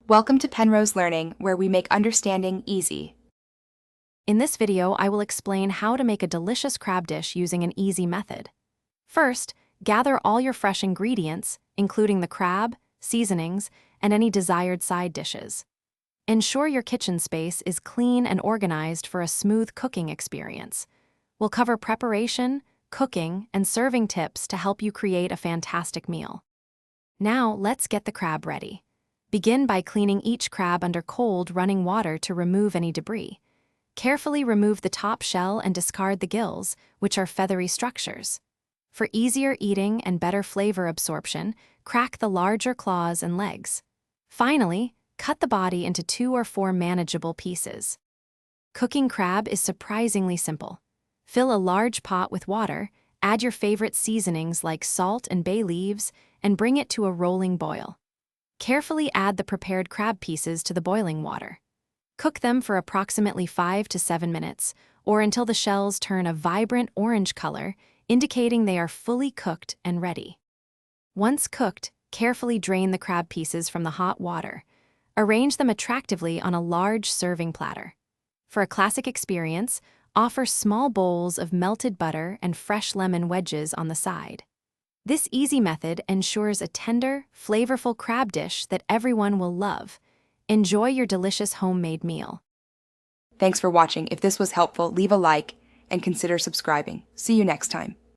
Welcome to Penrose Learning, where we make understanding easy. In this video, I will explain how to make a delicious crab dish using an easy method. First, gather all your fresh ingredients, including the crab, seasonings, and any desired side dishes. Ensure your kitchen space is clean and organized for a smooth cooking experience. We'll cover preparation, cooking, and serving tips to help you create a fantastic meal. Now, let's get the crab ready. Begin by cleaning each crab under cold, running water to remove any debris. Carefully remove the top shell and discard the gills, which are feathery structures. For easier eating and better flavor absorption, crack the larger claws and legs. Finally, cut the body into 2 or 4 manageable pieces. Cooking crab is surprisingly simple. Fill a large pot with water, add your favorite seasonings like salt and bay leaves, and bring it to a rolling boil. Carefully add the prepared crab pieces to the boiling water. Cook them for approximately 5 to 7 minutes, or until the shells turn a vibrant orange color, indicating they are fully cooked and ready. Once cooked, carefully drain the crab pieces from the hot water. Arrange them attractively on a large serving platter. For a classic experience, offer small bowls of melted butter and fresh lemon wedges on the side. This easy method ensures a tender, flavorful crab dish that everyone will love. Enjoy your delicious homemade meal. Thanks for watching. If this was helpful, leave a like and consider subscribing. See you next time.